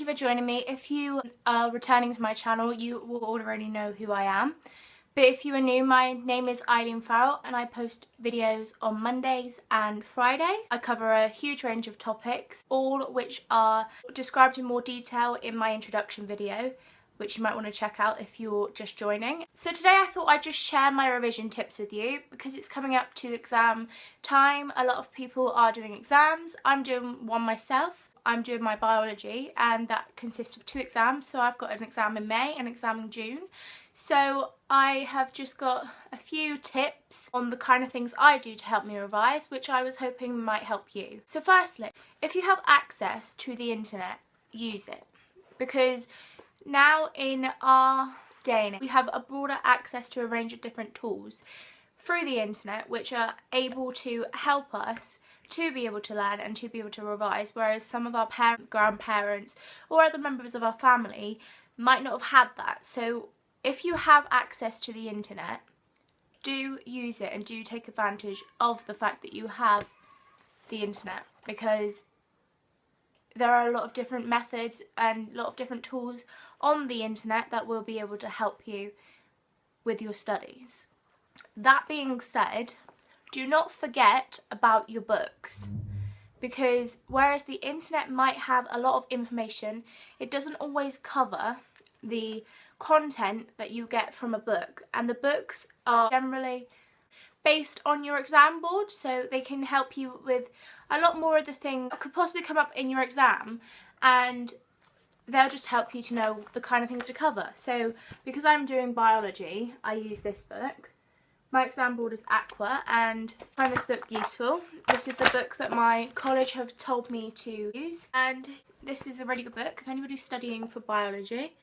you for joining me. If you are returning to my channel, you will already know who I am. But if you are new, my name is Eileen and I post videos on Mondays and Fridays. I cover a huge range of topics, all which are described in more detail in my introduction video, which you might want to check out if you're just joining. So today I thought I'd just share my revision tips with you because it's coming up to exam time. A lot of people are doing exams. I'm doing one myself. I'm doing my biology and that consists of 2 exams. So I've got an exam in May and an exam in June. So I have just got a few tips on the kind of things I do to help me revise, which I was hoping might help you. So firstly, if you have access to the internet, use it. Because now in our day and age, we have a broader access to a range of different tools through the internet which are able to help us to be able to learn and to be able to revise, whereas some of our parents, grandparents or other members of our family might not have had that. So if you have access to the internet, do use it and do take advantage of the fact that you have the internet, because there are a lot of different methods and a lot of different tools on the internet that will be able to help you with your studies. That being said, do not forget about your books, because whereas the internet might have a lot of information, it doesn't always cover the content that you get from a book, and the books are generally based on your exam board, so they can help you with a lot more of the things that could possibly come up in your exam, and they'll just help you to know the kind of things to cover. So because I'm doing biology, I use this book. My exam board is Aqua and I find this book useful. This is the book that my college have told me to use, and this is a really good book if anybody's studying for biology.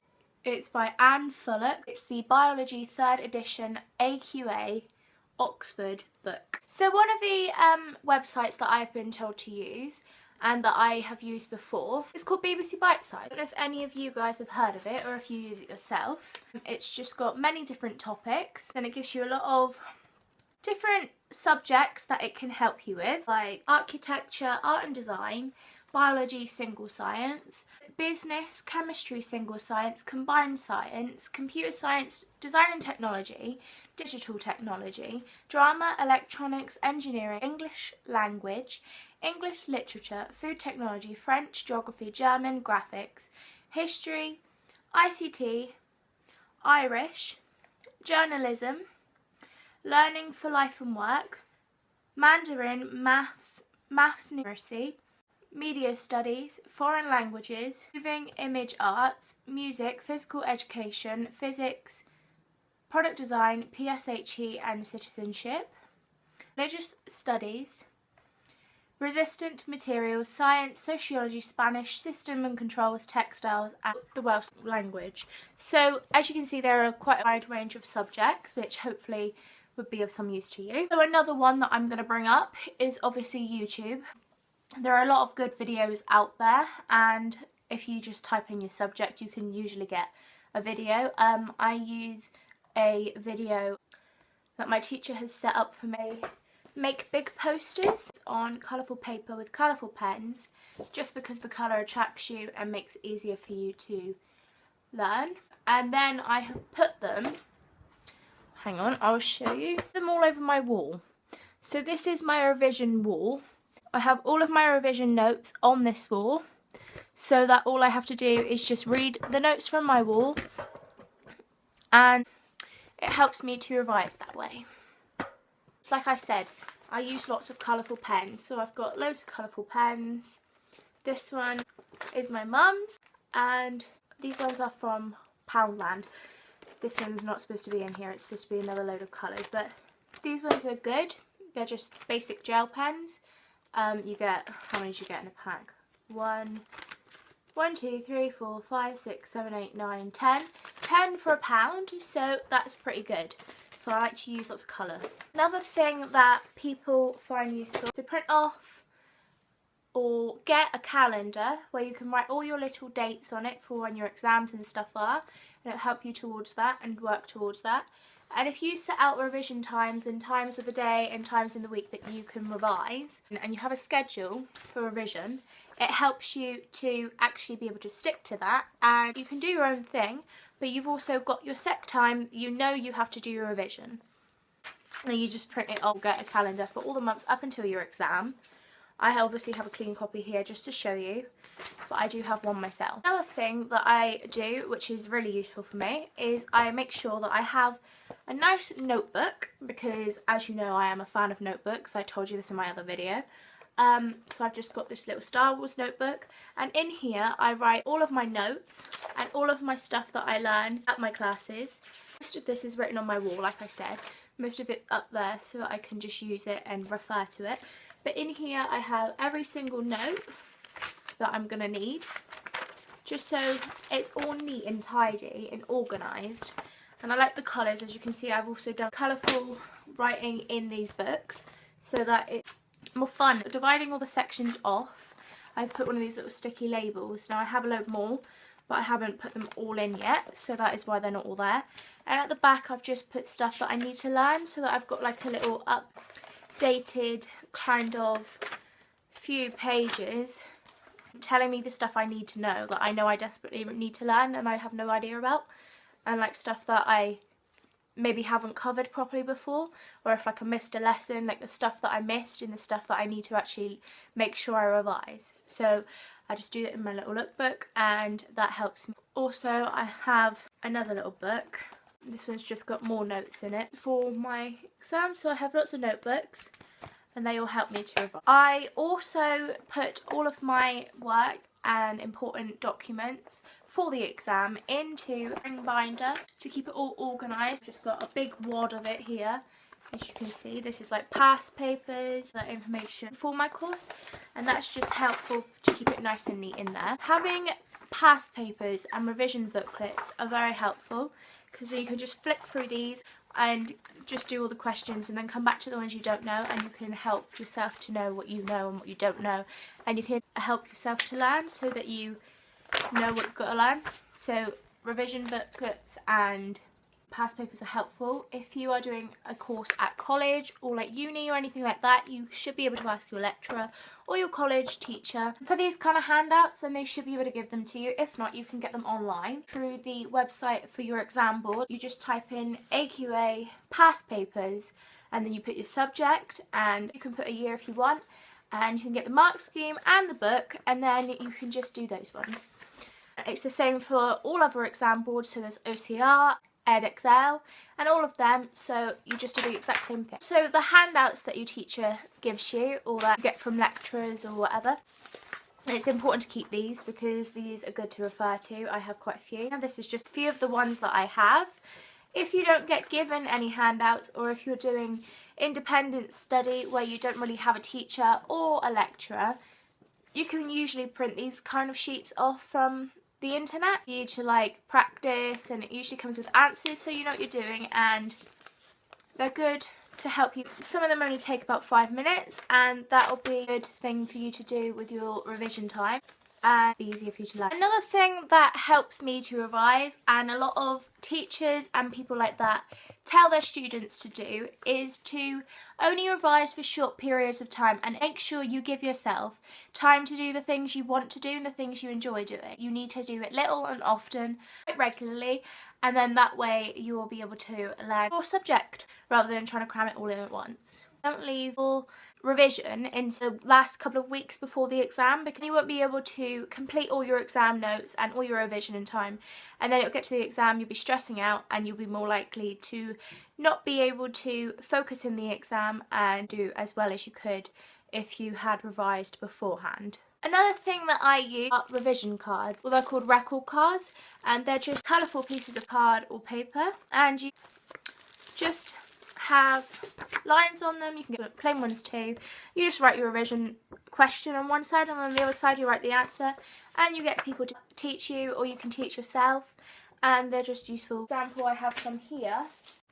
It's by Anne Fullock. It's the Biology 3rd edition AQA Oxford book. So one of the websites that I've been told to use and that I have used before is called BBC Bitesize. I don't know if any of you guys have heard of it or if you use it yourself. It's just got many different topics and it gives you a lot of different subjects that it can help you with, like architecture, art and design, biology, single science, business, chemistry, single science, combined science, computer science, design and technology, digital technology, drama, electronics, engineering, English language, English literature, food technology, French, geography, German, graphics, history, ICT, Irish, journalism, learning for life and work, Mandarin, maths numeracy, media studies, foreign languages, moving image arts, music, physical education, physics, product design, PSHE and citizenship, religious studies, resistant materials, science, sociology, Spanish, system and controls, textiles and the Welsh language. So as you can see, there are quite a wide range of subjects which hopefully would be of some use to you. So another one that I'm going to bring up is obviously YouTube. There are a lot of good videos out there, and if you just type in your subject you can usually get a video. I use a video that my teacher has set up for me. Make big posters on colourful paper with colourful pens, just because the colour attracts you and makes it easier for you to learn. And then I have put them, hang on, I'll show you, them all over my wall. So this is my revision wall. I have all of my revision notes on this wall, so that all I have to do is just read the notes from my wall, and it helps me to revise that way. Like I said, I use lots of colourful pens, so I've got loads of colourful pens. This one is my mum's, and these ones are from Poundland. This one's not supposed to be in here, it's supposed to be another load of colours, but these ones are good. They're just basic gel pens. You get, how many do you get in a pack? 1, 2, 3, 4, 5, 6, 7, 8, 9, 10. 10 for £1, so that's pretty good. So I like to use lots of colour. Another thing that people find useful is to print off or get a calendar where you can write all your little dates on it for when your exams and stuff are, and it'll help you towards that and work towards that. And if you set out revision times and times of the day and times in the week that you can revise, and you have a schedule for revision, it helps you to actually be able to stick to that, and you can do your own thing, but you've also got your sec time. You know you have to do your revision. And you just print it off, get a calendar for all the months up until your exam. I obviously have a clean copy here just to show you, but I do have one myself. Another thing that I do, which is really useful for me, is I make sure that I have a nice notebook, because as you know I am a fan of notebooks. I told you this in my other video. So I've just got this little Star Wars notebook, and in here I write all of my notes and all of my stuff that I learn at my classes. Most of this is written on my wall, like I said. Most of it's up there so that I can just use it and refer to it. But in here I have every single note that I'm going to need, just so it's all neat and tidy and organised. And I like the colours. As you can see, I've also done colourful writing in these books so that it's more fun. Dividing all the sections off, I've put one of these little sticky labels. Now I have a load more, but I haven't put them all in yet, so that is why they're not all there. And at the back I've just put stuff that I need to learn, so that I've got like a little updated kind of few pages telling me the stuff I need to know, that I know I desperately need to learn and I have no idea about, and like stuff that I maybe haven't covered properly before, or if like I missed a lesson, like the stuff that I missed and the stuff that I need to actually make sure I revise. So I just do it in my little lookbook, and that helps me. Also, I have another little book. This one's just got more notes in it for my exam, so I have lots of notebooks and they all help me to revise. I also put all of my work and important documents for the exam into a ring binder to keep it all organised. Just got a big wad of it here. As you can see, this is like past papers, that information for my course, and that's just helpful to keep it nice and neat in there. Having past papers and revision booklets are very helpful, because you can just flick through these and just do all the questions and then come back to the ones you don't know, and you can help yourself to know what you know and what you don't know, and you can help yourself to learn so that you know what you've got to learn. So revision booklets and past papers are helpful. If you are doing a course at college or like uni or anything like that, you should be able to ask your lecturer or your college teacher for these kind of handouts, and they should be able to give them to you. If not, you can get them online through the website for your exam board. You just type in AQA past papers and then you put your subject, and you can put a year if you want, and you can get the mark scheme and the book, and then you can just do those ones. It's the same for all other exam boards, so there's OCR, EdXL, and all of them, so you just do the exact same thing. So the handouts that your teacher gives you, or that you get from lecturers or whatever, it's important to keep these because these are good to refer to. I have quite a few, and this is just a few of the ones that I have. If you don't get given any handouts, or if you're doing independent study where you don't really have a teacher or a lecturer, you can usually print these kind of sheets off from the internet for you to like practice, and it usually comes with answers so you know what you're doing, and they're good to help you. Some of them only take about 5 minutes, and that'll be a good thing for you to do with your revision time and easier for you to learn. Another thing that helps me to revise, and a lot of teachers and people like that tell their students to do, is to only revise for short periods of time, and make sure you give yourself time to do the things you want to do and the things you enjoy doing. You need to do it little and often, regularly, and then that way you will be able to learn your subject rather than trying to cram it all in at once. Don't leave all revision into the last couple of weeks before the exam, because you won't be able to complete all your exam notes and all your revision in time, and then it'll get to the exam, you'll be stressing out, and you'll be more likely to not be able to focus in the exam and do as well as you could if you had revised beforehand. Another thing that I use are revision cards. Well, they're called record cards, and they're just colourful pieces of card or paper, and you just have lines on them. You can get plain ones too. You just write your revision question on one side, and on the other side you write the answer, and you get people to teach you, or you can teach yourself, and they're just useful. For example, I have some here.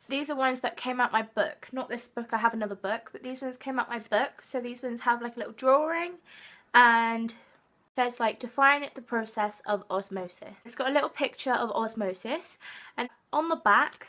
These are ones that came out my book. Not this book, I have another book, but these ones came out my book. So these ones have like a little drawing, and it says like define the process of osmosis. It's got a little picture of osmosis, and on the back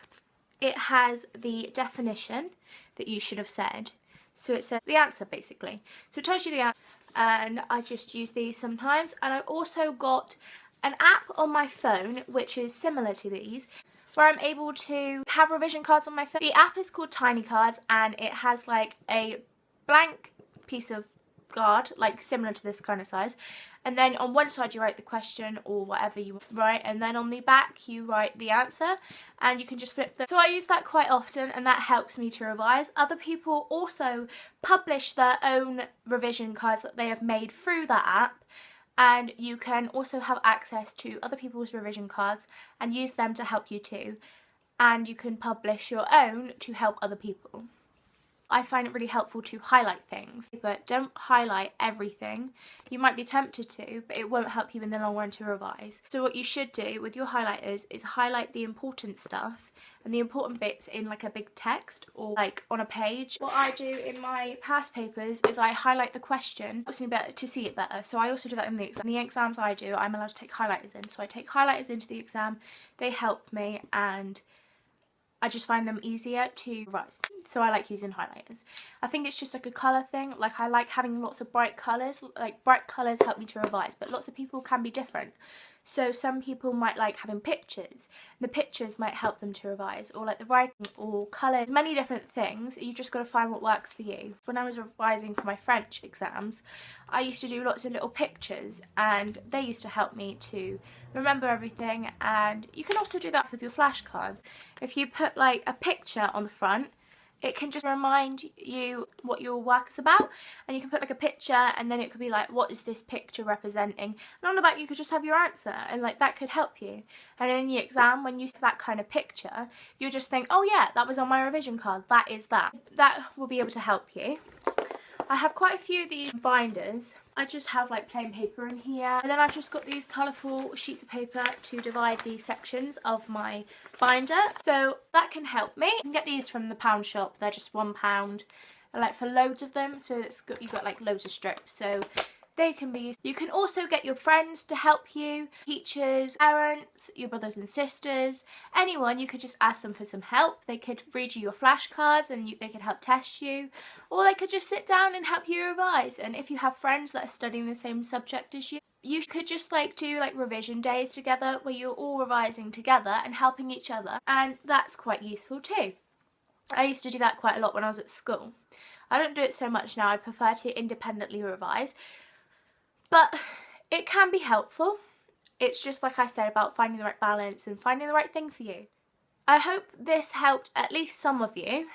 it has the definition that you should have said. So it says the answer basically. So it tells you the answer, and I just use these sometimes. And I've also got an app on my phone which is similar to these, where I'm able to have revision cards on my phone. The app is called Tiny Cards, and it has like a blank piece of card, like similar to this kind of size, and then on one side you write the question or whatever you write, and then on the back you write the answer, and you can just flip them. So I use that quite often, and that helps me to revise. Other people also publish their own revision cards that they have made through that app, and you can also have access to other people's revision cards and use them to help you too, and you can publish your own to help other people. I find it really helpful to highlight things, but don't highlight everything. You might be tempted to, but it won't help you in the long run to revise. So what you should do with your highlighters is highlight the important stuff and the important bits in like a big text or like on a page. What I do in my past papers is I highlight the question. It helps me better to see it better. So I also do that in the exam. In the exams I do, I'm allowed to take highlighters in. So I take highlighters into the exam. They help me, and I just find them easier to revise. So I like using highlighters. I think it's just like a colour thing. Like I like having lots of bright colours. Like bright colours help me to revise, but lots of people can be different. So some people might like having pictures. The pictures might help them to revise, or like the writing or colours. Many different things. You've just got to find what works for you. When I was revising for my French exams, I used to do lots of little pictures, and they used to help me to remember everything. And you can also do that with your flashcards. If you put like a picture on the front, it can just remind you what your work is about, and you can put like a picture, and then it could be like, what is this picture representing? And on the back you could just have your answer, and like that could help you. And in the exam, when you see that kind of picture, you'll just think, oh yeah, that was on my revision card, that is that. That will be able to help you. I have quite a few of these binders. I just have like plain paper in here, and then I've just got these colourful sheets of paper to divide the sections of my binder, so that can help me. You can get these from the pound shop. They're just £1, like for loads of them, so you've got like loads of strips, so they can be used. You can also get your friends to help you, teachers, parents, your brothers and sisters, anyone. You could just ask them for some help. They could read you your flashcards, and they could help test you, or they could just sit down and help you revise. And if you have friends that are studying the same subject as you, you could just like do like revision days together where you're all revising together and helping each other, and that's quite useful too. I used to do that quite a lot when I was at school. I don't do it so much now. I prefer to independently revise. But it can be helpful. It's just like I said about finding the right balance and finding the right thing for you. I hope this helped at least some of you.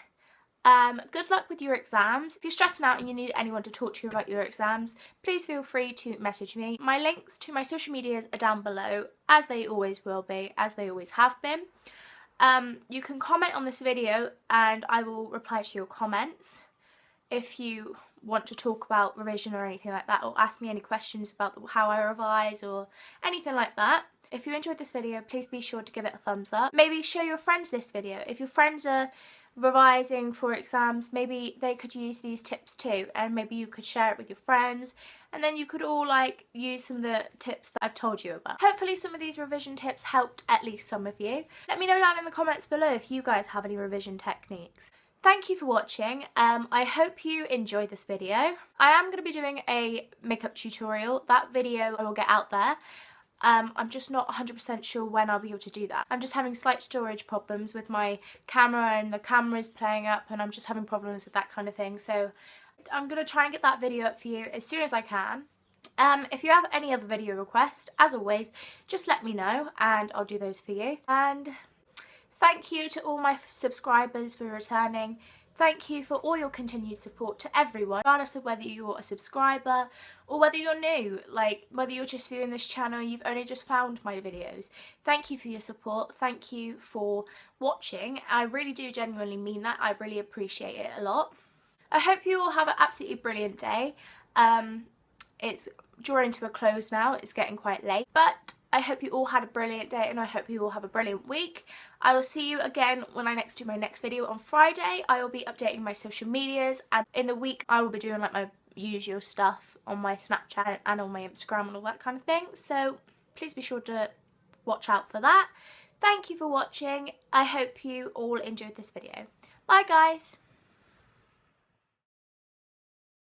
Good luck with your exams. If you're stressing out and you need anyone to talk to you about your exams, please feel free to message me. My links to my social medias are down below, as they always will be, as they always have been. You can comment on this video and I will reply to your comments. If you want to talk about revision or anything like that, or ask me any questions about how I revise or anything like that. If you enjoyed this video, please be sure to give it a thumbs up. Maybe show your friends this video. If your friends are revising for exams, maybe they could use these tips too, and maybe you could share it with your friends, and then you could all like use some of the tips that I've told you about. Hopefully some of these revision tips helped at least some of you. Let me know down in the comments below if you guys have any revision techniques. Thank you for watching. I hope you enjoyed this video. I am going to be doing a makeup tutorial. That video I will get out there. I'm just not 100% sure when I'll be able to do that. I'm just having slight storage problems with my camera, and the camera's playing up, and I'm just having problems with that kind of thing. So I'm going to try and get that video up for you as soon as I can. If you have any other video requests, as always, just let me know and I'll do those for you. And thank you to all my subscribers for returning. Thank you for all your continued support to everyone, regardless of whether you're a subscriber or whether you're new, like whether you're just viewing this channel and you've only just found my videos. Thank you for your support. Thank you for watching. I really do genuinely mean that. I really appreciate it a lot. I hope you all have an absolutely brilliant day. It's drawing to a close now. It's getting quite late, but I hope you all had a brilliant day, and I hope you all have a brilliant week. I will see you again when I do my next video on Friday. I will be updating my social medias, and in the week I will be doing like my usual stuff on my Snapchat and on my Instagram and all that kind of thing. So please be sure to watch out for that. Thank you for watching. I hope you all enjoyed this video. Bye guys.